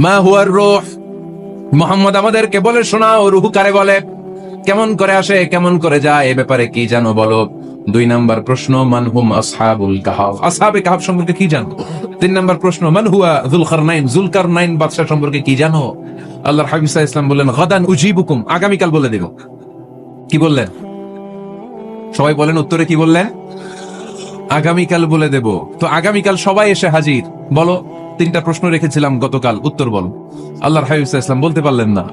মা হুয়ার রূহ, মুহাম্মদ আমাদেরকে বলে শোনাও রূহ কারে বলে, কেমন করে আসে, কেমন করে যায়, এ ব্যাপারে কি জানো বলো। 2 নাম্বার প্রশ্ন, মান হুম আসহাবুল কাহফ, আসহাবে কাহফ সম্পর্কে কি জানো। 3 নাম্বার প্রশ্ন, মান হুয়া যুলকারনাইন, যুলকারনাইন বাদশা সম্পর্কে কি জানো। আল্লাহর হাবিব সাল্লাল্লাহু আলাইহি ওয়াসাল্লাম বললেন গাদান উজিবুকুম, আগামীকাল বলে দেব। কি বললেন সবাই বলেন, উত্তরে কি বললেন, আগামীকাল বলে দেব। তো আগামীকাল সবাই এসে হাজির, বলো 3টা প্রশ্ন রেখেছিলাম গতকাল, উত্তর বলো। আল্লাহর হাবিব সাল্লাল্লাহু আলাইহি ওয়াসাল্লাম বলতে পারলেন না,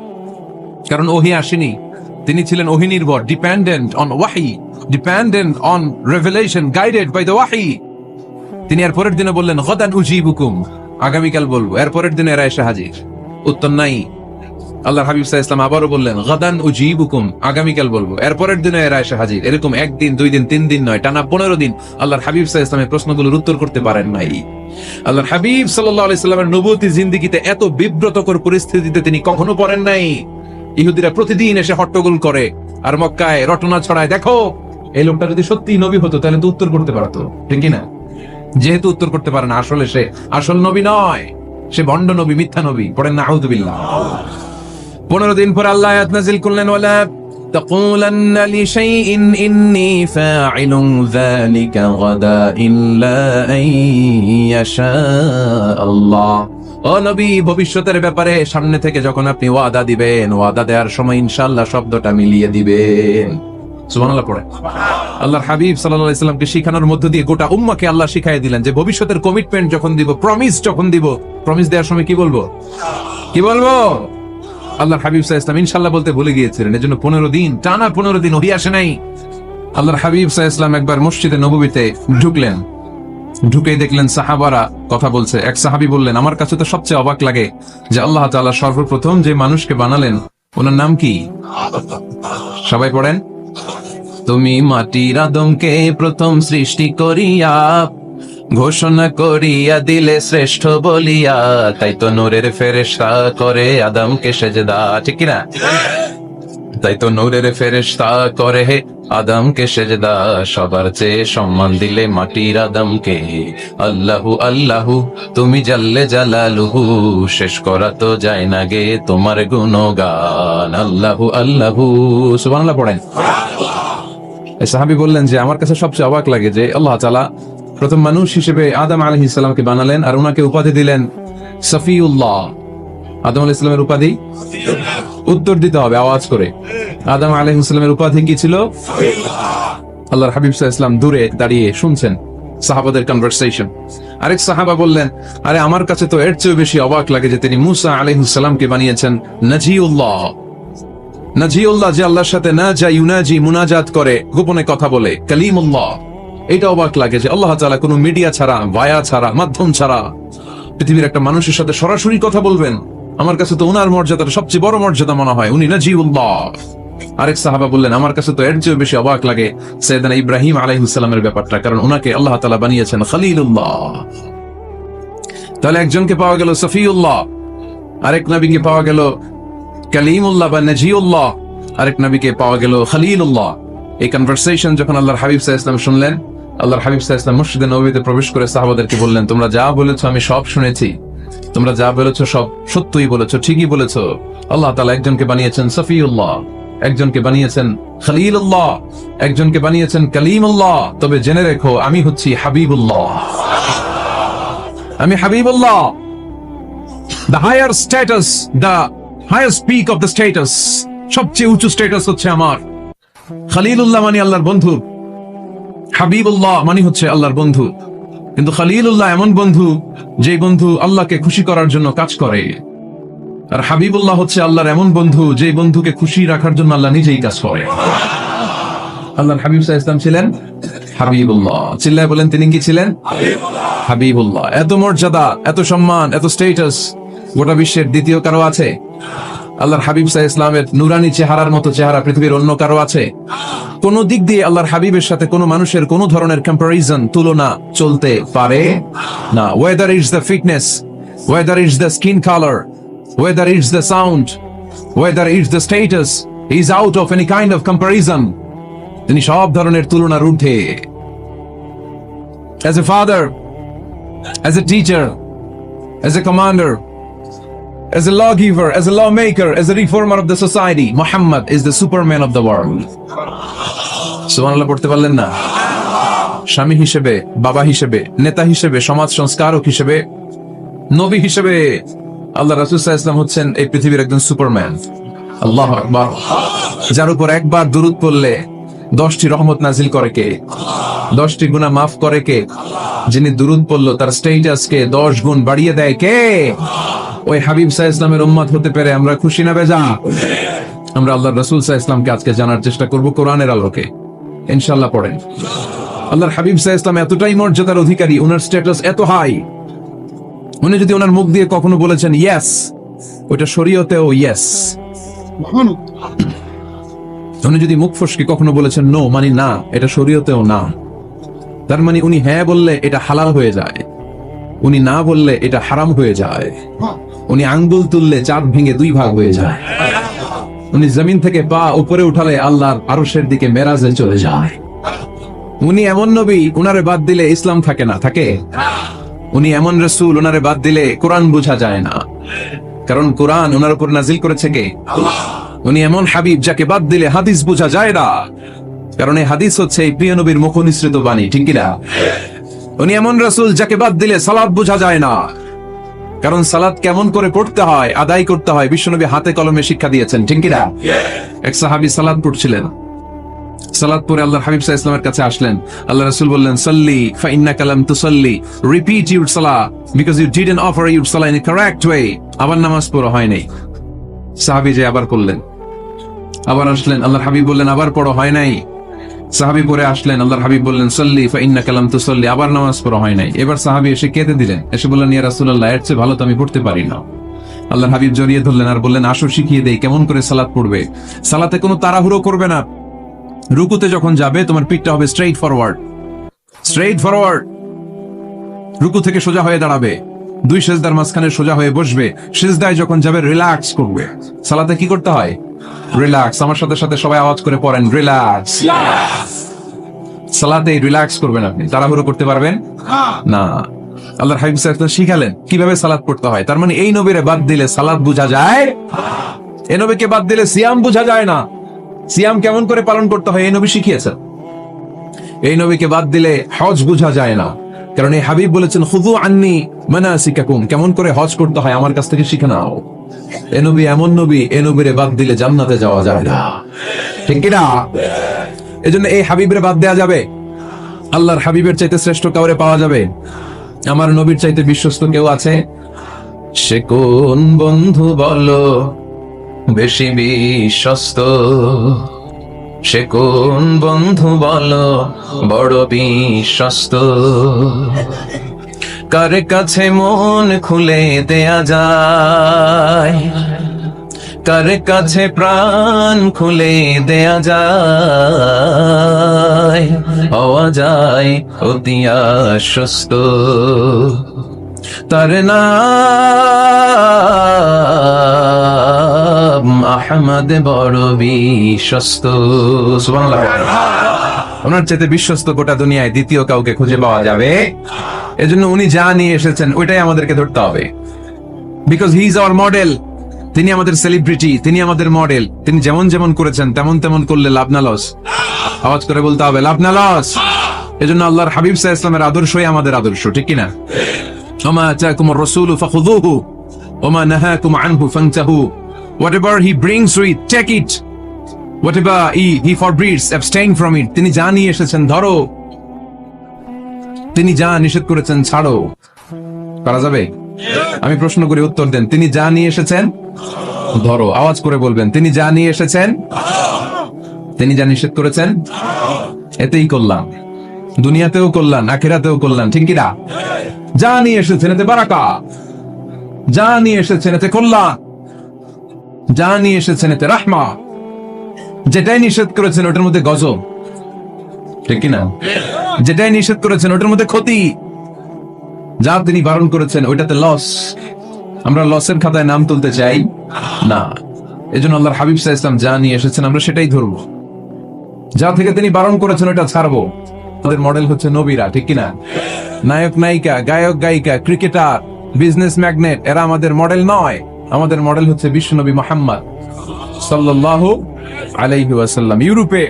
কারণ ওহী আসেনি, তিনি ছিলেন ওহী নির্ভর, ডিপেন্ডেন্ট অন ওয়াহি, dependent on revelation, guided by the ওয়াহি। তিনি এর পরের দিনে বললেন গাদান উজিবুকুম, আগামীকাল বলবো। এর পরের দিনে এরা এসে হাজির, উত্তর নাই। আল্লাহর হাবিব সাল্লাল্লাহু আলাইহি ওয়াসাল্লাম আবারও বললেন গাদান উজিবুকুম, আগামীকাল বলবো। এর পরের দিনে এরা এসে হাজির। এরকম 1 দিন 2 দিন 3 দিন নয়, টানা 15 দিন আল্লাহর হাবিব সাল্লাল্লাহু আলাইহি ওয়াসাল্লামের প্রশ্নগুলোর উত্তর করতে পারেন নাই। আল্লাহর হাবিব সাল্লাল্লাহু আলাইহি ওয়াসাল্লামের নবুয়তি জিন্দেগিতে এত বিব্রতকর পরিস্থিতিতে তিনি কখনো পড়েন নাই। ইহুদিরা প্রতিদিন এসে হট্টগোল করে আর মক্কায় রটনা ছড়ায়, দেখো এই লোকটা যদি সত্যি নবী হতো তাহলে তো উত্তর করতে পারতো, ঠিক কি না। যেহেতু উত্তর করতে পারে না, আসলে সে আসল নবী নয়, সে ভণ্ড নবী, মিথ্যা নবী। পড়েন না আউযুবিল্লাহ। 15 দিন পর আল্লাহ আয়াত নাযিল করলেন, ওয়ালা তাকুলান্না লিশাইইন ইন্নী ফাইলুন যালিকা গাদা ইল্লা আইয়াশা আল্লাহ। ও নবী, ভবিষ্যতের ব্যাপারে সামনে থেকে যখন আপনি ওয়াদা দিবেন, ওয়াদা দেওয়ার সময় ইনশাআল্লাহ শব্দটা মিলিয়ে দিবেন। সুবহানাল্লাহ পড়ে। আল্লাহর হাবিব সাল্লাল্লাহু আলাইহি ওয়াসাল্লামকে শিখানোর মধ্য দিয়ে গোটা উম্মাহকে আল্লাহ শিখাইয়ে দিলেন যে ভবিষ্যতের কমিটমেন্ট যখন দিব, প্রমিস যখন দিব, প্রমিস দেওয়ার সময় কি বলবো, কি বলবো। আল্লাহর হাবিব সাল্লাল্লাহু আলাইহি ওয়াসাল্লাম ইনশাআল্লাহ বলতে ভুলে গিয়েছিলেন, এজন্য 15 দিন টানা 15 দিন ওহী আসে নাই। আল্লাহর হাবিব সাল্লাল্লাহু আলাইহি ওয়াসাল্লাম একবার মসজিদে নববীতে ঢুকলেন, ঢুকেই দেখলেন সাহাবারা কথা বলছে। এক সাহাবী বললেন, আমার কাছে তো সবচেয়ে অবাক লাগে যে আল্লাহ তাআলা সর্বপ্রথম যে মানুষকে বানালেন ওনার নাম কি। সবাই পড়েন, তুমি মাটির আদমকে প্রথম সৃষ্টি করিয়া ঘোষণা করিয়া দিলে শ্রেষ্ঠ বলিয়া, তাই তো নূরের ফেরেশতা করে আদমকে সেজদা, ঠিক কিনা। তাই তো নূরের ফেরেশতা করে আদমকে সেজদা, সবার চেয়ে সম্মান দিলে মাটির আদমকে। আল্লাহু আল্লাহু তুমি জাল্লে জালালুহু, শেষ করা তো যায় না গে তোমার গুণগান। আল্লাহু আল্লাহু, সুবহানাল্লাহ পড়েন। এই সাহাবী বললেন যে আমার কাছে সবচেয়ে অবাক লাগে যে আল্লাহ তাআলা প্রথম মানুষ হিসেবে আদম আলাইহিস সালামকে বানালেন আর ওনাকে উপাধি দিলেন সফিউল্লাহ। আদম আলাইহিস সালামের উপাধি উত্তর দিতে হবে আওয়াজ করে। আদম আলাইহিস সালামের উপাধি কি ছিল? আল্লাহর হাবিব সাল্লাল্লাহু আলাইহি ওয়াসাল্লাম দূরে দাঁড়িয়ে শুনছেন সাহাবাদের কনভারসেশন। আরেক সাহাবা বললেন, আরে আমার কাছে তো এর চেয়ে বেশি অবাক লাগে যে তিনি মুসা আলাইহিস সালামকে বানিয়েছেন নাজিউল্লাহ। নাজিউল্লাহ যে আল্লাহর সাথে না যা ইউনাজি মুনাজাত করে, গোপনে কথা বলে, কালিমুল্লাহ। এটা অবাক লাগে যে আল্লাহ তাআলা কোনো মিডিয়া ছাড়া, ভায়া ছাড়া, মাধ্যম ছাড়া পৃথিবীর একটা মানুষের সাথে সরাসরি কথা বলবেন। আমার কাছে তো উনার মর্যাদাটা সবচেয়ে বড় মর্যাদা মনে হয়, উনি নাজিউল্লাহ। আরেক সাহাবা বললেন, আমার কাছে তো এর চেয়ে বেশি অবাক লাগে সাইয়েদনা ইব্রাহিম আলাইহিস সালামের ব্যাপারটা, কারণ উনাকে আল্লাহ তাআলা বানিয়েছেন খলিলুল্লাহ। তাহলে একজনকে পাওয়া গেল সফিউল্লাহ, আরেক নবীকে পাওয়া গেল কালিমুল্লাহ বা নাজিউল্লাহ, আরেক নবীকে পাওয়া গেল খলিলুল্লাহ। এই কনভারসেশন যখন আল্লাহর হাবিব সাল্লাল্লাহু আলাইহি ওয়াসাল্লাম শুনলেন, আল্লাহর হাবিব সাল্লাল্লাহু আলাইহি ওয়াসাল্লাম মসজিদে নববীতে প্রবেশ করে সাহাবাদেরকে বললেন, তোমরা যা বলেছো আমি সব শুনেছি, তোমরা যা বলেছো সব সত্যই বলেছো, ঠিকই বলেছো। আল্লাহ তাআলা একজনকে বানিয়েছেন সফিউল্লাহ, একজনকে বানিয়েছেন খলিলুল্লাহ, একজনকে বানিয়েছেন কালিমুল্লাহ। তবে জেনে রেখো আমি হচ্ছি হাবিবুল্লাহ, আমি Habibullah. The higher status, the higher peak of the status, সবচেয়ে উঁচু স্ট্যাটাস হচ্ছে আমার। খলিলুল্লাহ মানে আল্লাহর বন্ধু, হাবিবুল্লাহ মানে হচ্ছে আল্লাহর বন্ধু। কিন্তু খলিলুল্লাহ এমন বন্ধু যে বন্ধু আল্লাহকে খুশি করার জন্য কাজ করে, আর হাবিবুল্লাহ হচ্ছে আল্লাহর এমন বন্ধু যে বন্ধুকে খুশি রাখার জন্য আল্লাহ নিজেই কাজ করে। আল্লাহর হাবিব সাল্লাল্লাহু আলাইহি ওয়াসাল্লাম ছিলেন হাবিবুল্লাহ। চিল্লায় বলেন, তিনি কি ছিলেন? হাবিবুল্লাহ। এত মর্যাদা, এত সম্মান, এত স্ট্যাটাস গোটা বিশ্বের দ্বিতীয় কারো আছে? আল্লাহর হাবিব সাল্লাল্লাহু আলাইহি ওয়াসাল্লামের নুরানি চেহারার মতো চেহারা পৃথিবীর অন্য কারো আছে? কোন দিক দিয়ে আল্লাহর হাবিবের সাথে কোন মানুষের কোন ধরনের কম্পারিজন, তুলনা চলতে পারে না। Whether it's the fitness, whether it's the skin colour, whether it's the sound, whether it's the status, he is out of any kind of comparison. তিনি সব ধরনের তুলনার ঊর্ধ্বে। As a father, as a teacher, as a commander, as a lawgiver, as a lawmaker, as a reformer of the society, Muhammad is the superman of the world. সুবহানাল্লাহ পড়তে পারলেন না? স্বামী হিসেবে, বাবা হিসেবে, নেতা হিসেবে, সমাজ সংস্কারক হিসেবে, নবী হিসেবে আল্লাহ রাসূল সাল্লাল্লাহু আলাইহি ওয়াসাল্লাম হচ্ছেন এই পৃথিবীর একজন সুপারম্যান। আল্লাহু আকবার। যার উপর একবার দুরূদ পড়লে 10টি রহমত নাজিল করে কে? 10টি গুনাহ মাফ করে কে? যিনি দুরূদ পড়লো তার স্ট্যাটাসকে 10 গুণ বাড়িয়ে দেয় কে? ওই হাবিব সাল্লাল্লাহু আলাইহি ওয়াসাল্লামের উম্মত হতে পেরে আমরা খুশি না বেজার? আমরা আল্লাহর রাসূল সাল্লাল্লাহু আলাইহি ওয়াসাল্লামকে আজকে জানার চেষ্টা করব কোরআনের আলোকে। ইনশাআল্লাহ পড়েন। আল্লাহর হাবিব সাল্লাল্লাহু আলাইহি ওয়াসাল্লাম এতটাই মর্যাদার অধিকারী, ওনার স্ট্যাটাস এত হাই, উনি যদি ওনার মুখ দিয়ে কখনো বলেছেন ইয়েস, ওটা শরীয়তেও ইয়েস। উনি যদি মুখ ফসকে কখনো বলেছেন নো, মানে না, এটা শরীয়তেও না। তার মানে উনি হ্যাঁ বললে এটা হালাল হয়ে যায়, উনি না বললে এটা হারাম হয়ে যায়। উনি আঙ্গুল তুললে চাঁদ ভেঙে 2 ভাগ হয়ে যায়। উনি জমিন থেকে পা উপরে উঠালে আল্লাহর আরশের দিকে মেরাজে চলে যায়। উনি এমন নবী, উনারে বাদ দিলে ইসলাম থাকে না, থাকে? উনি এমন রাসূল, উনারে বাদ দিলে কোরআন বোঝা যায় না, কারণ কোরআন ওনার উপর নাজিল করেছে কে? উনি এমন হাবিব যাকে বাদ দিলে হাদিস বোঝা যায় না, কারণ এই হাদিস হচ্ছে এই প্রিয় নবীর মুখ নিঃসৃত বাণী, ঠিক কি না? উনি এমন রাসূল যাকে বাদ দিলে সালাত বোঝা যায় না, কারণ সালাত কেমন করে পড়তে হয়, আদায় করতে হয় বিশ্বনবী হাতে কলমে শিক্ষা দিয়েছেন, ঠিক কি না? এক সাহাবী সালাত পড়ছিলেন, সালাত পড়ে আল্লাহর হাবিব সাল্লাল্লাহু আলাইহি ওয়াসাল্লামের কাছে আসলেন। আল্লাহ রাসূল বললেন সাল্লি ফা ইন্নাকা লাম তুসাল্লি, রিপিট ইউর সালাহ because you didn't offer your সালাহ ইন এ কারেক্ট ওয়ে। আবার নামাজ পড়া হয় নাই। সাহাবী যে আবার পড়লেন, আবার আসলেন, আল্লাহর হাবিব বললেন আবার পড়া হয় নাই। সাহাবী পরে আসলেন, আল্লাহর হাবিব বললেন সাল্লি ফা ইন্নাকা লাম তুসাল্লি, আবার নামাজ পড়া হয় নাই। এবার সাহাবী এসে কেঁদে দিলেন, এসে বললেন ইয়া রাসূলুল্লাহ, এর চেয়ে ভালো তো আমি পড়তে পারি না। আল্লাহর হাবিব জড়িয়ে ধরলেন আর বললেন আসো শিখিয়ে দেই কেমন করে সালাত পড়বে। সালাতে কোনো তাড়াহুড়ো করবে না। রুকুতে যখন যাবে তোমার পিঠটা হবে স্ট্রেইট ফরওয়ার্ড, স্ট্রেইট ফরওয়ার্ড। রুকু থেকে সোজা হয়ে দাঁড়াবে, 2 সিজদার মাঝখানে সোজা হয়ে বসবে। সিজদায় যখন যাবে রিল্যাক্স করবে। সালাতে কি করতে হয়? রিল্যাক্স। আমার সাথে সাথে সবাই আওয়াজ করে পড়েন রিল্যাক্স। সালাতে রিল্যাক্স করবেন আপনি, তাড়াহুড়ো করতে পারবেন না। আল্লাহর হাবিব সাল্লাল্লাহু আলাইহি ওয়াসাল্লাম শিখালেন কিভাবে সালাত পড়তে হয়। তার মানে এই নবীরে বাদ দিলে সালাত বোঝা যায়, এই নবীকে বাদ দিলে সিয়াম বোঝা যায় না। সিয়াম কেমন করে পালন করতে হয় এই নবী শিখিয়েছেন। এই নবীকে বাদ দিলে হজ বোঝা যায় না, কারণ এই হাবিব বলেছেন খুযু আন্নী মানাসিকাকুম, কেমন করে হজ করতে হয় আমার কাছ থেকে শিখে নাও। এই নবী এমন নবী, এই নবীরে বাদ দিলে জান্নাতে যাওয়া যায় না, ঠিক কি না? এজন্য এই হাবিবের বাদ দেয়া যাবে? আল্লাহর হাবিবের চাইতে শ্রেষ্ঠ কাউরে পাওয়া যাবে? আমার নবীর চাইতে বিশ্বস্ত কেউ আছে? সে কোন বন্ধু বলো বেশি বিশ্বস্ত, সে কোন বন্ধু বলো বড় বিশ্বস্ত, কার কাছে মন খুলে দেয়া যায়, কার কাছে প্রাণ খুলে দেয়া যায়, হওয়া যায় অতি আশ্বস্ত, তার নাম আহমদ বড় বিশ্বস্ত। সুবহানাল্লাহ। ওনার চাইতে বিশ্বস্ত গোটা দুনিয়ায় দ্বিতীয় কাউকে খুঁজে পাওয়া যাবে? এজন্য উনি যা নিয়ে এসেছেন ওইটাই আমাদেরকে ধরতে হবে, because he is our model. তিনি আমাদের সেলিব্রিটি, তিনি আমাদের মডেল। তিনি যেমন যেমন করেছেন তেমন তেমন করলে লাভ না লস? আওয়াজ করে বলতে হবে লাভ না লস। এজন্য আল্লাহর হাবিব সাল্লাল্লাহু আলাইহি ওয়াসাল্লামের আদর্শই আমাদের আদর্শ, ঠিক কি না? ওমা আতাকুমুর রাসূলু ফাখুযুহু ওমা নাহাকুম আনহু ফান্তাহু। Whatever he brings to it, take it. Whatever he forbids, abstain from it. তিনি যা নিয়ে এসেছেন ধরো, তিনি যা নিষেধ করেছেন ছাড়ো। করা যাবে? আমি প্রশ্ন করি উত্তর দেন। তিনি যা নিয়ে এসেছেন ধরো। আওয়াজ করে বলবেন তিনি যা নিয়ে এসেছেন, তিনি যা নিষেধ করেছেন এতেই কল্যাণ, দুনিয়াতেও কল্যাণ, আখিরাতেও কল্যাণ, ঠিক কি না? যা নিয়ে এসেছেন এতে বারাকা, যা নিয়ে এসেছেন এতে কল্যাণ, যা নিয়ে এসেছেন এতে রাহমা। যেটাই নিষেধ করেছেন ওটার মধ্যে গজব, ঠিক কি না? যেটাই নিষেধ করেছেন ওটার মধ্যে ক্ষতি, যা তিনি বারণ করেছেন ওইটাতে লস। আমরা লসের খাতায় নাম তুলতে চাই না। এজন্য আল্লাহর হাবিব সাল্লাল্লাহু আলাইহি ওয়াসাল্লাম যা নিয়ে এসেছেন আমরা সেটাই ধরবো, যা থেকে তিনি বারণ করেছেন ওটা ছাড়বো। তাদের মডেল হচ্ছে নবীরা, ঠিক কিনা? নায়ক নায়িকা, গায়ক গায়িকা, ক্রিকেটার, বিজনেস ম্যাগনেট, এরা আমাদের মডেল নয়। আমাদের মডেল হচ্ছে বিশ্বনবী মুহাম্মদ সাল্লাল্লাহু আলাইহি ওয়াসাল্লাম। ইউরোপে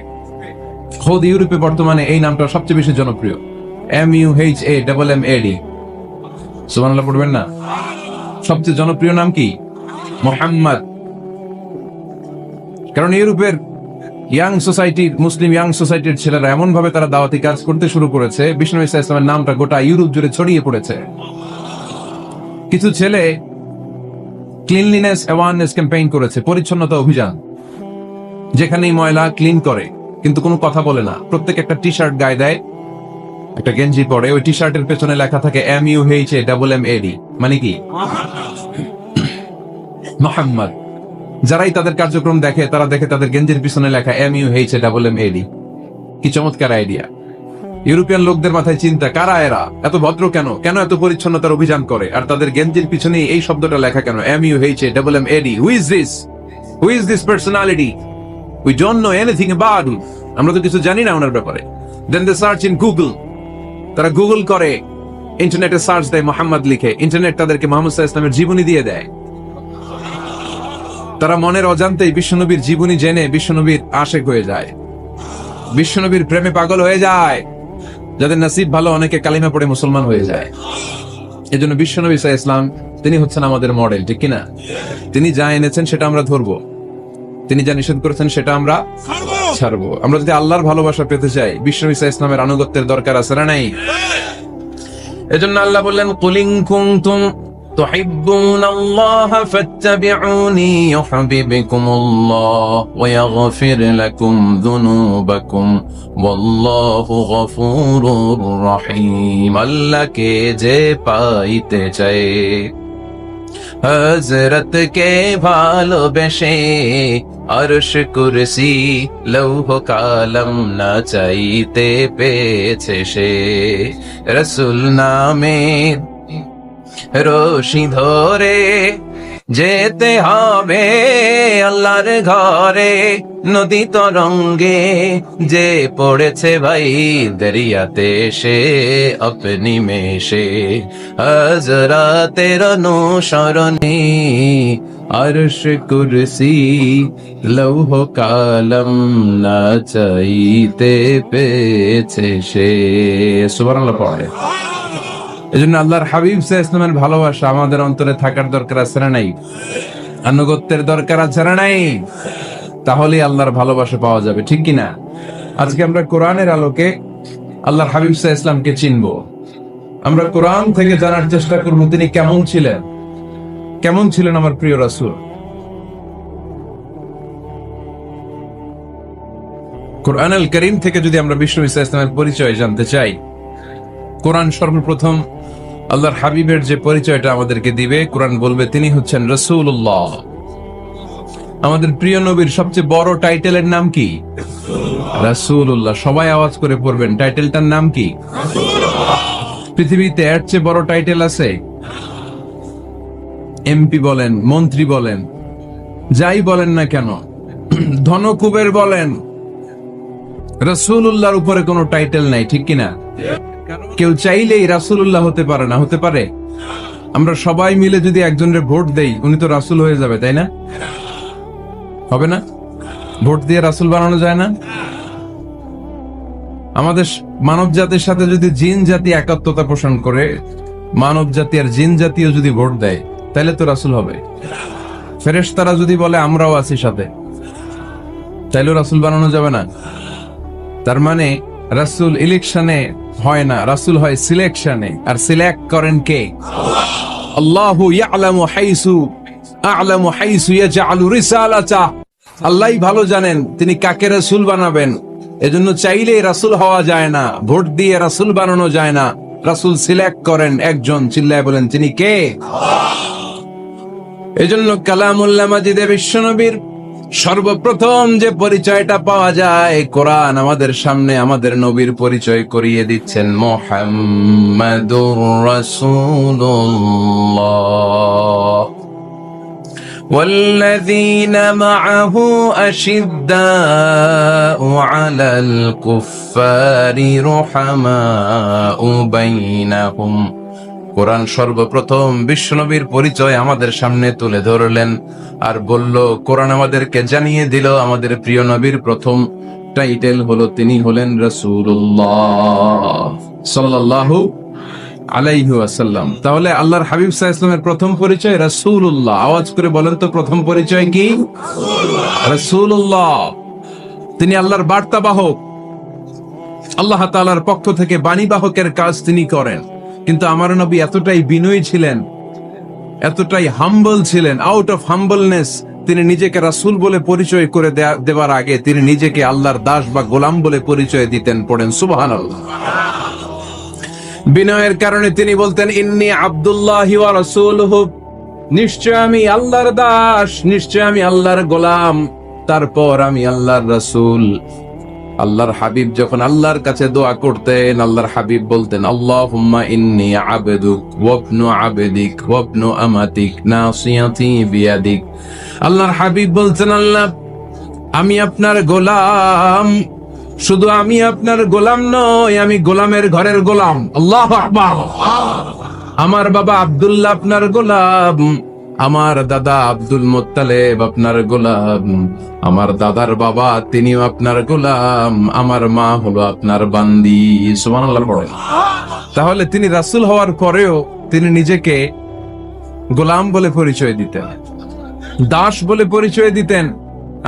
বর্তমানে এই নামটা সবচেয়ে বেশি জনপ্রিয়, MUHAMMAD। সুবহানাল্লাহ পড়বেন না? সবচেয়ে জনপ্রিয় নাম কি? মুহাম্মদ। কারণ ইউরোপের ইয়াং সোসাইটি, মুসলিম ইয়াং সোসাইটির ছেলেরা এমন ভাবে তারা দাওয়াতি কাজ করতে শুরু করেছে, বিষ্ণু ঈসা ইসলামের নামটা গোটা ইউরোপ জুড়ে ছড়িয়ে পড়েছে। কিছু ছেলে ক্লিনলিনেস অ্যাওয়ারনেস ক্যাম্পেইন করেছে, পরিচ্ছন্নতা অভিযান, যেখানেই ময়লা ক্লিন করে, কিন্তু কোনো কথা বলে না। প্রত্যেক একটা টি শার্ট গায়ে দেয়, একটা গেঞ্জি পরে, ওই টি শার্টের পেছনে লেখা থাকে MUHAMMAD, মানে কি? মুহাম্মদ। যারাই তাদের কার্যক্রম দেখে, তারা দেখে তাদের গেঞ্জির পিছনে লেখা MUHAMMAD। কি চমৎকার আইডিয়া! ইউরোপিয়ান লোকদের মাথায় চিন্তা, কারা এরা, এত ভদ্র কেন, কেন এত পরিচ্ছন্নতার অভিযান করে, আর তাদের গেঞ্জির পিছনে এই শব্দটা লেখা কেন, MUHAMMAD? Who is this? Who is this personality? We don't know anything about him. আমরা তো কিছু জানি না ওনার ব্যাপারে। দেন দে সার্চ ইন গুগল। তারা গুগল করে, ইন্টারনেটে সার্চ দেয় মোহাম্মদ লিখে, ইন্টারনেট তাদেরকে মুহাম্মদ সাল্লাল্লাহু আলাইহি ওয়াসাল্লামের জীবনী দিয়ে দেয়। তারা মনের অজান্তেই বিশ্বনবীর জীবনী জেনে বিশ্বনবীর আশেক হয়ে যায়, বিশ্বনবীর প্রেমে পাগল হয়ে যায়। যাদের নসিব ভালো, অনেকে কালিমা পড়ে মুসলমান হয়ে যায়। এজন্য বিশ্বনবী সাল্লাল্লাহু আলাইহি ওয়াসাল্লাম তিনি হচ্ছেন আমাদের মডেল, ঠিক কিনা? তিনি যা এনেছেন সেটা আমরা ধরবো, তিনি যা নিষেধ করেছেন সেটা আমরা ছাড়বো। আমরা যদি আল্লাহর ভালোবাসা পেতে চাই, বিশ্বনবী সাল্লাল্লাহু আলাইহি ওয়াসাল্লামের আনুগত্যের দরকার আছে না নাই? এজন্য আল্লাহ বললেন, কুল ইন কুনতুম তুহিব্বুনাল্লাহা ফাত্তাবিউনি ইউহিব্বুকুমুল্লাহ ওয়া ইয়াগফির লাকুম যুনুবাকুম ওয়াল্লাহু গফুরুর রহিম। আল্লাহকে যে পাইতে চায়, হযরত কে ভালোবেসে, আরশ কুরসি লৌহ কালাম না চাইতে পেয়েছে সে। রাসূল নামের রশি ধরে যেতে হবে আল্লাহর ঘরে, নদী তরঙ্গে যে পড়েছে ভাই দরিয়াতে সে আপনি মেশে। হযরতের অনুসরণে আরশ কুরসি লৌহ কালাম না চাইতে পেয়েছে সে। সুবহানাল্লাহ পড়ে। এজন্য আল্লাহর হাবিব সাল্লাল্লাহু আলাইহি ওয়াসাল্লামের ভালোবাসা আমাদের অন্তরে থাকার দরকার আছে না নাই? আনুগত্যের দরকার আছে না নাই? তাহলেই আল্লাহর ভালোবাসা পাওয়া যাবে, ঠিক কিনা? আজকে আমরা কোরআনের আলোকে আল্লাহর হাবিব সাল্লাল্লাহু আলাইহি ওয়াসাল্লামকে চিনবো। আমরা কোরআন থেকে জানার চেষ্টা করব তিনি কেমন ছিলেন, কেমন ছিলেন আমার প্রিয় রাসূল। কোরআনুল কারীম থেকে যদি আমরা বিশ্বনবী সাল্লাল্লাহু আলাইহি ওয়াসাল্লামের পরিচয় জানতে চাই, কোরআন সর্বপ্রথম আল্লাহর হাবিবের যে পরিচয়টা আমাদেরকে দিবে, কোরআন বলবে তিনি হচ্ছেন রাসূলুল্লাহ। আমাদের প্রিয় নবীর সবচেয়ে বড় টাইটেলের নাম কি? রাসূলুল্লাহ। সবাই আওয়াজ করে পড়বেন, টাইটেলটার নাম কি? পৃথিবীতে এর চেয়ে বড় টাইটেল আছে? এমপি বলেন, মন্ত্রী বলেন, যাই বলেন না কেন, ধনকুবের বলেন, রাসূলুল্লাহর উপরে কোনো টাইটেল নাই, ঠিক কিনা? কেউ চাইলেই রাসূলুল্লাহ হতে পারে না। হতে পারে? আমরা সবাই মিলে যদি একজনের ভোট দেই, উনি তো রাসূল হয়ে যাবে, তাই না? হবে না? ভোট দিয়ে রাসূল বানানো যায় না? আমাদের মানব জাতির সাথে যদি জিন জাতি একাত্মতা পোষণ করে, মানব জাতি আর জিন জাতিও যদি ভোট দেয়, তাহলে তো রাসূল হবে। ফেরেশতারা যদি বলে আমরাও আছি সাথে, তাইলেও রাসূল বানানো যাবে না। তার মানে রাসূল ইলেকশনে হয় না, রাসূল হয় সিলেকশনে। আর সিলেক্ট করেন কে? আল্লাহু ইয়ালামু হাইসু ইয়াজআলু রিসালাতা। আল্লাহই ভালো জানেন তিনি কাকে রাসূল বানাবেন। এজন্য চাইলেই রাসূল হওয়া যায় না, ভোট দিয়ে রাসূল বানানো যায় না। রাসূল সিলেক্ট করেন একজন, চিল্লায় বলেন তিনি কে? এজন্য কালামুল্লাহ মাজিদে বিশ্বনবীর সর্বপ্রথম যে পরিচয়টা পাওয়া যায়, কোরআন আমাদের সামনে আমাদের নবীর পরিচয় করিয়ে দিচ্ছেন, মুহাম্মাদুর রাসূলুল্লাহ। والذين معه أشداء على الكفار رحماء بينهم কোরআন সর্বপ্রথম বিশ্বনবীর পরিচয় আমাদের সামনে তুলে ধরলেন আর বলল, কোরআন আমাদেরকে জানিয়ে দিল আমাদের প্রিয় নবীর প্রথম টাইটেল হলো তিনি হলেন রাসূলুল্লাহ সাল্লাল্লাহু আলাইহি ওয়াসাল্লাম। তাহলে আল্লাহর হাবিব সাল্লাল্লাহু আলাইহি ওয়াসাল্লামের প্রথম পরিচয় রাসূলুল্লাহ। আওয়াজ করে বলেন তো প্রথম পরিচয় কি? রাসূলুল্লাহ। তিনি আল্লাহর বার্তাবাহক, আল্লাহ তাআলার পক্ষ থেকে বাণীবাহকের কাজ তিনি করেন। কিন্তু আমার নবী এতটাই বিনয়ী ছিলেন, এতটাই হাম্বল ছিলেন, আউট অফ হাম্বলনেস তিনি নিজেকে রাসূল বলে পরিচয় করে দেওয়ার আগে তিনি নিজেকে আল্লাহর দাস বা গোলাম বলে পরিচয় দিতেন। পড়েন সুবহানাল্লাহ। বিনয়ের কারণে তিনি বলতেন, ইন্নী আব্দুল্লাহি ওয়া রাসূলুহু, নিশ্চয় আমি আল্লাহর দাস, নিশ্চয় আমি আল্লাহর গোলাম, তারপর আমি আল্লাহর রাসূল। আল্লাহর হাবিব যখন আল্লাহর কাছে দোয়া করতেন, আল্লাহর হাবিব বলতেন, আল্লাহুম্মা ইন্নী আবদুক ওয়া ইবনু আবদিক ওয়া ইবনু আমাতিক নাসিয়াতি বিয়াদিক। আল্লাহর হাবিব বলতেন, আল্লাহ আমি আপনার গোলাম, শুধু আমি আপনার গোলাম নই, আমি গোলামের ঘরের গোলাম। আল্লাহু আকবার। আমার বাবা আব্দুল্লাহ আপনার গোলাম, আমার দাদা আব্দুল মুত্তালিব আপনার গোলাম, আমার দাদার বাবা তিনিও আপনার গোলাম, আমার মা হলো আপনার বান্দি। সুবহানাল্লাহ পড়েন। তাহলে তিনি রাসূল হওয়ার পরেও তিনি নিজেকে গোলাম বলে পরিচয় দিতেন, দাস বলে পরিচয় দিতেন।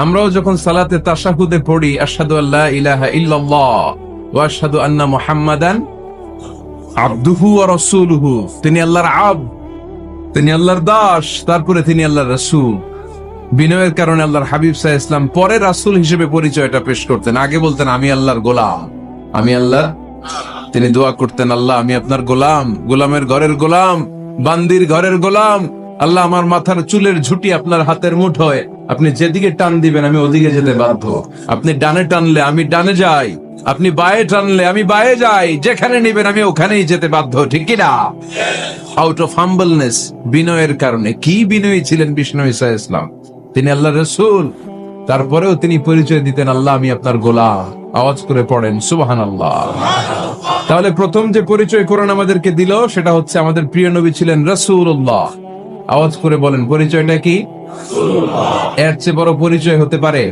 আমরাও যখন সালাতে তাশাহুদে পড়ি, আশহাদু আল্লা ইলাহা ইল্লাল্লাহ ওয়া আশহাদু আন্না মুহাম্মাদান আবদুহু ওয়া রাসূলুহু, তিনি আল্লাহর আবদ, তিনি আল্লাহর দাস, তারপরে তিনি আল্লাহর রাসূল। বিনয়ের কারণে আল্লাহর হাবিব সাল্লাল্লাহু আলাইহি ওয়াসাল্লাম পরে রাসূল হিসেবে পরিচয়টা পেশ করতেন। আগে বলতেন আমি আল্লাহর গোলাম, আমি আল্লাহ। তিনি দোয়া করতেন, আল্লাহ আমি আপনার গোলাম, গোলামের ঘরের গোলাম, বান্দির ঘরের গোলাম। আল্লাহ আমার মাথার চুলের ঝুঁটি আপনার হাতের মুঠোয়, আপনি যেদিকে টান দিবেন আমি ওদিকে যেতে বাধ্য। আপনি ডানে টানলে আমি ডানে যাই, আপনি বায়ে টানলে আমি বায়ে যাই, যেখানে নিবেন আমি ওখানেই যেতে বাধ্য। ঠিক কি না? আউট অফ হাম্বলনেস, বিনয়ের কারণে। কি বিনয়ী ছিলেন বিষ্ণু ঈসা ইসলাম। তিনি আল্লাহর রাসূল, তারপরেও তিনি পরিচয় দিতেন, আল্লাহ আমি আপনার গোলাম। আওয়াজ করে পড়েন সুবহানাল্লাহ। তাহলে প্রথম যে পরিচয় কোরআন আমাদেরকে দিল সেটা হচ্ছে আমাদের প্রিয় নবী ছিলেন রাসূলুল্লাহ। আওয়াজ করে বলেন পরিচয়টা কি? এর চেয়ে বড় পরিচয় হতে পারে?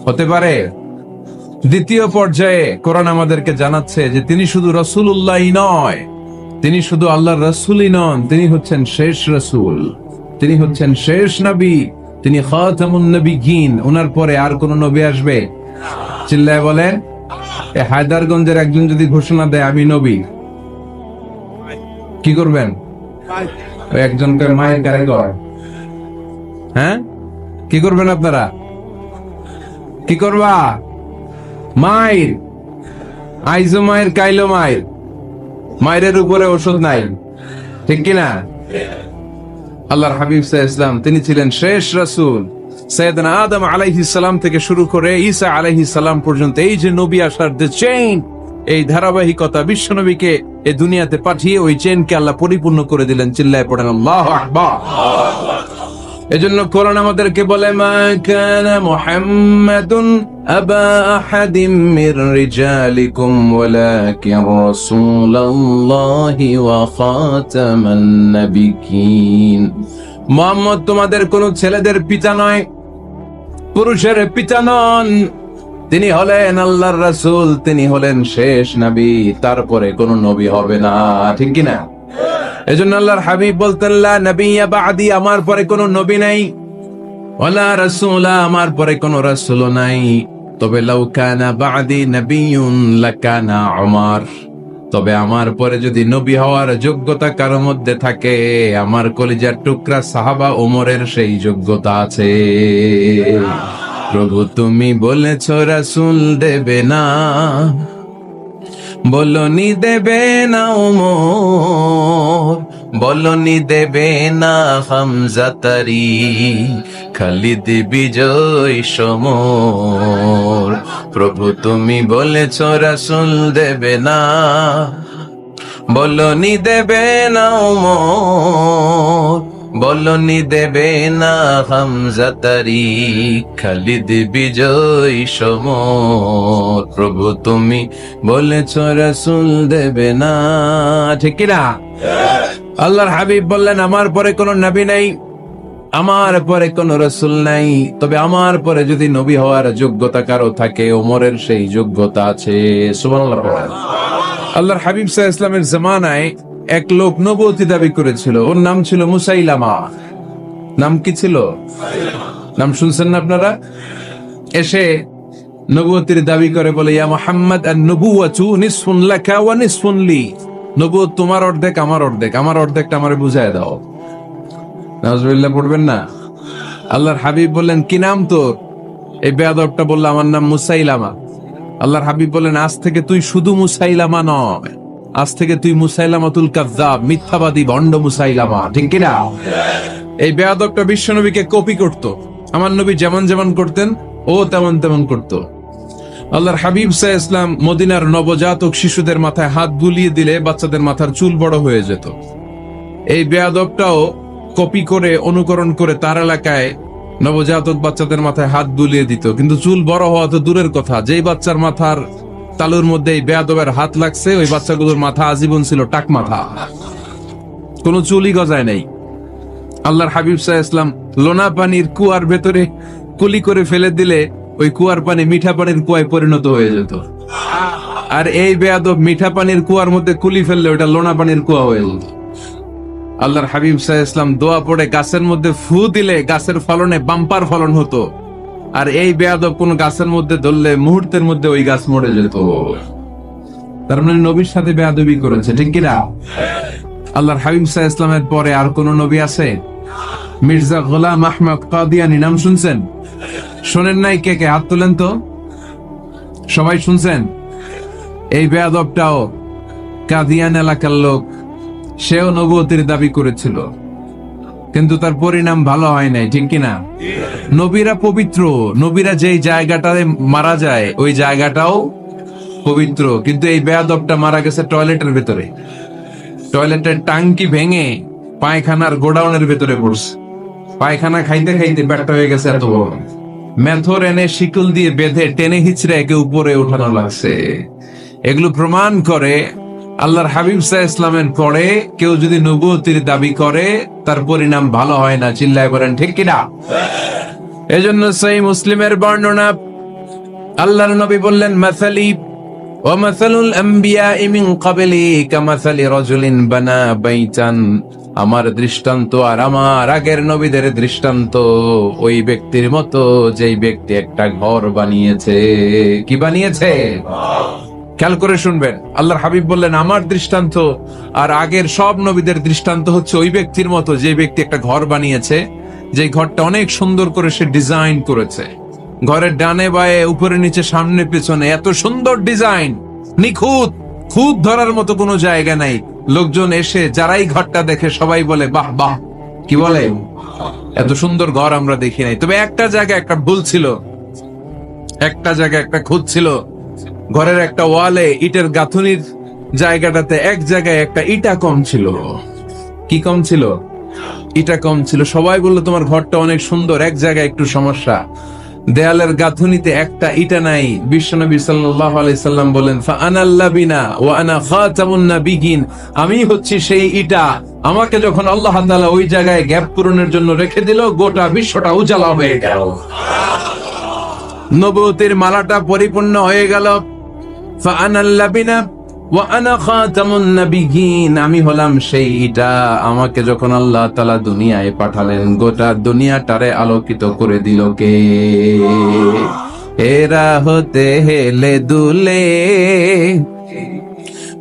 হতে পারে? দ্বিতীয় পর্যায়ে কোরআন আমাদেরকে জানাচ্ছে যে তিনি শুধু রাসূলুল্লাহই নয়, তিনি শুধু আল্লাহর রাসূলই নন, তিনি হচ্ছেন শেষ রাসূল, তিনি হচ্ছেন শেষ নবী, তিনি খাতামুন নবিয়্যিন। ওনার পরে আর কোন নবী আসবে? চিল্লায় বলেন। এই হায়দারগঞ্জের একজন যদি ঘোষণা দেয় আমি নবী, কি করবেন? ওই একজনকে মায়ের কারে কয়, হ্যাঁ কি করবেন আপনারা? কি করবা? মায়ের আইজো মায়ের কাইলো মায়ের, মায়ের উপরে ওষুধ নাই। ঠিক কিনা? আল্লাহর হাবিব সাল্লাল্লাহু আলাইহি ওয়াসাল্লাম তিনি ছিলেন শেষ রাসূল। সাইয়েদনা আদম আলাইহিস সালাম থেকে শুরু করে ঈসা আলাইহিস সালাম পর্যন্ত এই যে নবী আসার যে চেইন, এই ধারাবাহিকতা, বিশ্ব নবীকে এই দুনিয়াতে পাঠিয়ে ওই চেইনকে আল্লাহ পরিপূর্ণ করে দিলেন। চিল্লায় পড়েন আল্লাহু আকবার। এজন্য কোরআন আমাদেরকে বলে, মা কানা মুহাম্মাদুন আবা আহাদিম মির রিজালিকুম ওয়ালাকিন রাসূলুল্লাহি ওয়া খাতামান নাবিয়্যিন। মুহাম্মদ তোমাদের কোন ছেলেদের পিতা নয়, পুরুষের পিতা নন, তিনি হলেন আল্লাহর রাসূল, তিনি হলেন শেষ নবী, তারপরে কোন নবী হবে না। ঠিক কি না? এজন্য আল্লাহর হাবিব বলতেন, লা নাবিয়্যা বা'দি, আমার পরে কোন নবী নাই, ওয়ালা রাসূলা, আমার পরে কোন রাসূলও নাই। তবে লাউ কানা বা'দি নাবিয়্যুন লাকানা উমর, তবে আমার পরে যদি নবী হওয়ার যোগ্যতা কারো মধ্যে থাকে, আমার কলিজার টুকরা সাহাবা ওমরের সেই যোগ্যতা আছে। প্রভু তুমি বলেছো রাসূল দেবে না, বলনি দেবে না ওমর, বলনি দেবে না হামজা তারি, খালিদ বিজয় সমর। প্রভু তুমি বলেছো রাসূল দেবে না, বলনি দেবে না ওমর, বলনি দেবে না হামজা তারি, খালিদ বিজয় সমর। প্রভু তুমি বলেছো রাসূল দেবে না। ঠিক কি না? আল্লাহর হাবিব বললেন, আমার পরে কোনো নবী নাই, আমার পরে কোনো রাসূল নাই, তবে আমার পরে যদি নবী হওয়ার যোগ্যতা কারো থাকে, ওমরের সেই যোগ্যতা আছে। সুবহানাল্লাহ। আল্লাহর হাবিব সাল্লাল্লাহু আলাইহি ওয়াসাল্লামের জামানায় এক লোক নবুয়তি দাবি করেছিল, ওর নাম ছিল মুসাইলামা। নাম কি ছিল? নাম শুনছেন না আপনারা? এসে নবুয়তির দাবি করে বলে, ইয়া মুহাম্মদ আন-নবুওয়াতু নিসফুন লাকা ওয়া নিসফুন লি। নবুয়ত তোমার অর্ধেক, আমার অর্ধেক, আমার অর্ধেকটা আমারে বুঝায় দাও। নাউজুবিল্লাহ পড়বেন না? আল্লাহর হাবিব বললেন, কি নাম তোর? এই বেয়াদবটা বলল, আমার নাম মুসাইলামা। আল্লাহর হাবিব বললেন, আজ থেকে তুই শুধু মুসাইলামা নয়, আজ থেকে তুই মুসাইলামাতুল কাযযাব, মিথ্যাবাদী ভণ্ড মুসাইলামা। ঠিক কি না? এই বেয়াদবটা বিশ্বনবীকে কপি করত। আমার নবী যেমন যেমন করতেন ও তেমন তেমন করত। আল্লাহর হাবিব সাল্লাল্লাহু আলাইহি ওয়াসাল্লাম মদিনার নবজাতক শিশুদের মাথায় হাত বুলিয়ে দিলে বাচ্চাদের মাথার চুল বড় হয়ে যেত। এই বেয়াদবটাও কপি করে, অনুকরণ করে তার এলাকায় নবজাতক বাচ্চাদের মাথায় হাত বুলিয়ে দিত, কিন্তু চুল বড় হওয়া তো দূরের কথা, যেই বাচ্চার মাথার তালুর মধ্যে এই বেয়াদবের হাত লাগছে, ওই বাচ্চাগুলোর মাথা আজীবন ছিল টাক মাথা, কোনো চুলই গজায় নাই। আল্লাহর হাবিব সাল্লাল্লাহু আলাইহি ওয়াসাল্লাম লোনা পানির কুয়ার ভেতরে কুলি করে ফেলে দিলে ওই কুয়ার পানি মিঠা পানির কুয়ায় পরিণত হয়ে যেত। আর এই বেয়াদব মিঠা পানির কুয়ার মধ্যে কুলি ফেললে ওটা লোনা পানির কুয়া হয়ে যেত। আল্লাহর হাবিব সাল্লাল্লাহু আলাইহি ওয়াসাল্লাম দোয়া পড়ে গাছের মধ্যে ফু দিলে গাছের ফলনে বাম্পার ফলন হতো, আর এই বেয়াদব কোন গাছের মধ্যে ধরলে মুহূর্তের মধ্যে ওই গাছ মরে যেত। তার মানে নবীর সাথে বেয়াদবি করেছে, ঠিক কিনা? আল্লাহর হাবিব সাল্লাল্লাহু আলাইহি ওয়াসাল্লামের পরে আর কোন নবী আছে? মির্জা গোলাম আহমদ কাদিয়ানী নাম শুনছেন? শোনেন নাই? কে কে হাত তোলেন তো। সবাই শুনছেন? এই বেয়াদবটাও কাদিয়ান এলাকার লোক, সেও নবুয়তির দাবি করেছিল, কিন্তু তার পরিণাম ভালো হয় নাই, ঠিক কিনা? নবীরা পবিত্র, নবীরা যেই জায়গাটায় মারা যায় ওই জায়গাটাও পবিত্র, কিন্তু এই বেয়াদবটা মারা গেছে টয়লেটের ভেতরে, টয়লেটের টাঙ্কি ভেঙে পায়খানার গোডাউনের ভেতরে পড়ছে। পায়খানা খাইতে খাইতে ব্যর্থ হয়ে গেছে এত বড়, মেথর এনে শিকল দিয়ে বেঁধে টেনে হিচড়ে একে উপরে উঠানো লাগছে। এগুলো প্রমাণ করে আল্লাহর হাবিব সাল্লাল্লাহু আলাইহি ওয়াসাল্লামের পরে কেউ যদি নবুয়তির দাবি করে তার পরিণাম ভালো হয় না। চিল্লায় বলেন ঠিক কিনা? এজন্য সহিহ মুসলিমের বর্ণনা, আল্লাহর নবী বললেন, মাসালি ওয়া মাসালুল আমবিয়াই মিন ক্বাবলি কামাসালি রাজুলিন বানা বাইতান। আমার দৃষ্টান্ত আর আমার আগের নবীদের দৃষ্টান্ত ওই ব্যক্তির মতো যেই ব্যক্তি একটা ঘর বানিয়েছে। কি বানিয়েছে? খেয়াল করে শুনবেন, আল্লাহর হাবিব বললেন, আমার দৃষ্টান্ত আর আগের সব নবীদের দৃষ্টান্ত হচ্ছে ওই ব্যক্তির মতো যে ব্যক্তি একটা ঘর বানিয়েছে, যে ঘরটা অনেক সুন্দর করে সে ডিজাইন করেছে। ঘরের ডানে বায়ে উপরে নিচে সামনে পেছনে এত সুন্দর ডিজাইন, নিখুঁত, খুব ধরার মতো কোনো জায়গা নাই। লোকজন এসে যারাই ঘরটা দেখে সবাই বলে বাহ বাহ। কি বলে? এত সুন্দর ঘর আমরা দেখি নাই। তবে একটা জায়গায় একটা ভুল ছিল, একটা জায়গায় একটা খুঁত ছিল। ঘরের একটা ওয়ালে ইটের গাঁথুনির জায়গাটাতে এক জায়গায় একটা ইটা কম ছিল। কি কম ছিল? ইটা কম ছিল। সবাই বললো তোমার ঘরটা অনেক সুন্দর, এক জায়গায় একটু সমস্যা, দেয়ালের গাঁথুনিতে একটা ইটা নাই। বিশ্বনবী সাল্লাল্লাহু আলাইহি সাল্লাম বলেন, ফাআনাল লাবিনা ওয়া আনা খাতামুন নাবিয়িন। আমি হচ্ছি সেই ইটা, আমাকে যখন আল্লাহ তাআলা ওই জায়গায় গ্যাপ পূরণের জন্য রেখে দিল, গোটা বিশ্বটা উজালা হয়ে গেল, নবুয়তির মালাটা পরিপূর্ণ হয়ে গেল। ফাআনাল লাবিনা ওয়া আনা খাতামুন নাবিয়িন। আমি হলাম সেই ইটা, আমাকে যখন আল্লাহ তাআলা দুনিয়ায় পাঠালেন, গোটা দুনিয়াটারে আলোকিত করে দিল কে? এরা হতে হেলে দুলে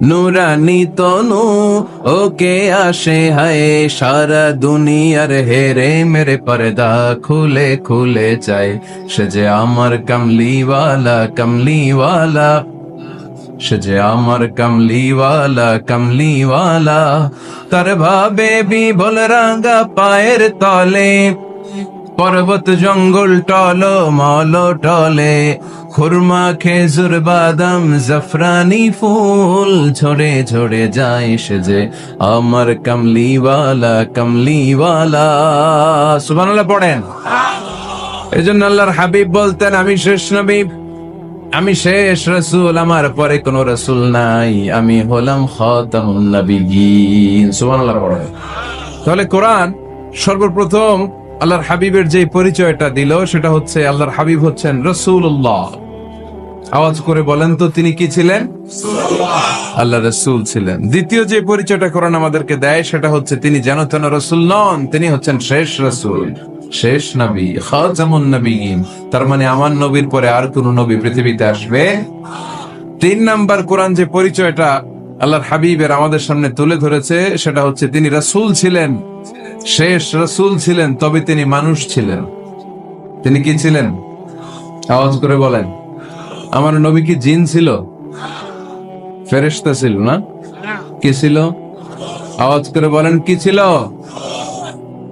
নুরানি তনু ওকে আসে হায়, সারা দুনিয়ার হেরে মেরে পর্দা খুলে খুলে চায়, সে যে আমার কামলিওয়ালা কামলিওয়ালা, সে যে আমার কামলিওয়ালা কামলিওয়ালা। তার ভাবে বিভোল রাঙা পায়ের তলে, পর্বত জঙ্গল টল মল টলে, খুরমা খেজুর বাদাম জাফরানি ফুল ঝরে ঝরে যায়, সে যে আমার কামলিওয়ালা কামলিওয়ালা। সুবহানাল্লাহ পড়েন। এজন্য আল্লাহর হাবিব বলতেন, আমি শেষ নবী, আমি শেষ রাসূল, আমার পরে কোন রাসূল নাই, আমি হলাম খাতামুন নবিয়্যিন। সুবহানাল্লাহ পড়ে। তাহলে কোরআন সর্বপ্রথম আল্লাহর হাবিবের যে পরিচয়টা দিল সেটা হচ্ছে আল্লাহর হাবিব হচ্ছেন রাসূলুল্লাহ। আওয়াজ করে বলেন তো তিনি কি ছিলেন? আল্লাহ রাসূল ছিলেন। দ্বিতীয় যে পরিচয়টা কোরআন আমাদেরকে দেয় সেটা হচ্ছে তিনি যেন তেন রাসূল নন, তিনি হচ্ছেন শেষ রাসূল, শেষ নবী, খাতামুন নবিয়্যিন। তার মানে আমার নবীর পরে আর কোন নবী পৃথিবীতে আসবে। 3 নাম্বার কোরআন যে পরিচয়টা আল্লাহর হাবিবের আমাদের সামনে তুলে ধরেছে সেটা হচ্ছে তিনি রাসূল ছিলেন, শেষ রাসূল ছিলেন, তবে তিনি মানুষ ছিলেন। তিনি কি ছিলেন? আওয়াজ করে বলেন। আমার নবী কি জিন ছিল? ফেরেশতা ছিল না? কি ছিল? আওয়াজ করে বলেন কি ছিল?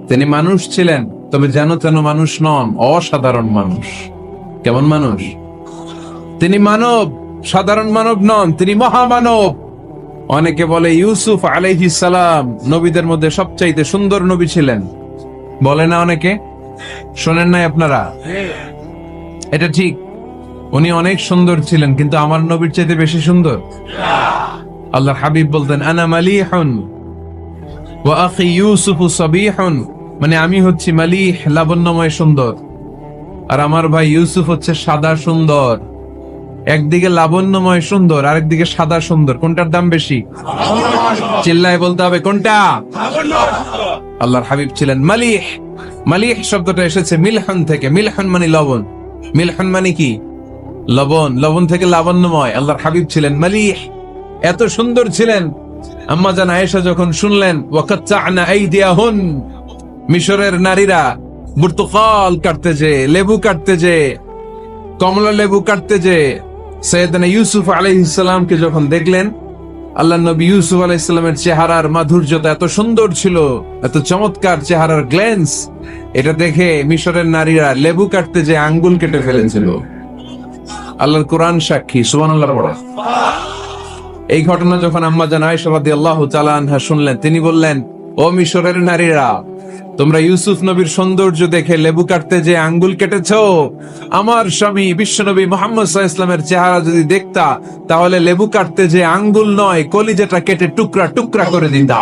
তিনি মানুষ ছিলেন, তবে যেন তেন মানুষ নন, অসাধারণ মানুষ। কেমন মানুষ? তিনি মানব, সাধারণ মানব নন, তিনি মহামানব। অনেকে বলে ইউসুফ আলাইহিস সালাম নবীদের মধ্যে সবচাইতে সুন্দর নবী ছিলেন, বলে না অনেকে? শোনেন নাই আপনারা? এটা ঠিক, উনি অনেক সুন্দর ছিলেন, কিন্তু আমার নবীর চাইতে বেশি সুন্দর? আল্লাহর হাবিব বলতেন আনা মালিহুন ওয়া আখি ইউসুফু সাবিহুন, মানে আমি হচ্ছি মালিহ, লাবণ্যময় সুন্দর, আর আমার ভাই ইউসুফ হচ্ছে সাদা সুন্দর। একদিকে লাবণ্যময় সুন্দর, আরেকদিকে সাদা সুন্দর, কোনটার দাম বেশি? চিল্লায় বলতে হবে কোনটা? আল্লাহর হাবিব ছিলেন মালিহ। মালিহ শব্দটা এসেছে মিলহন থেকে। মিলহন মানে লবণ, মিলহন মানে কি? লবণ। লবণ থেকে লাবণ্যময়। আল্লাহর হাবিব ছিলেন মালিহ, এত সুন্দর ছিলেন। আম্মা জান আয়েশা যখন শুনলেন ওয়াকাত্তা'না আইদিয়াহুন, মিশরের নারীরা বুর্তুকাল কাটতে যে, লেবু কাটতে যে, কমলা লেবু কাটতে যে সাইয়েদনা ইউসুফ আলাইহিস সালামকে যখন দেখলেন, আল্লাহ নবী ইউসুফ আলাইহিস সালামের চেহারার মাধুর্যতা এত সুন্দর ছিল, এত চমৎকার চেহারার গ্ল্যান্স, এটা দেখে মিশরের নারীরা লেবু কাটতে যে আঙ্গুল কেটে ফেলেছিল। আল্লাহর কোরআন সাক্ষী। সুবহানাল্লাহ পড়া। এই ঘটনা যখন আম্মা জান আয়েশা রাদিয়াল্লাহু তাআলা আনহা শুনলেন, তিনি বললেন, ও মিশরের নারীরা, তোমরা ইউসুফ নবীর সৌন্দর্য দেখে লেবু কাটতে যে আঙ্গুল কেটেছো, আমার স্বামী বিশ্বনবী মুহাম্মদ সাল্লাল্লাহু আলাইহি ওয়াসাল্লামের চেহারা যদি দেখতা, তাহলে লেবু কাটতে যে আঙ্গুল নয়, কলিজাটা কেটে টুকরা টুকরা করে দিতা।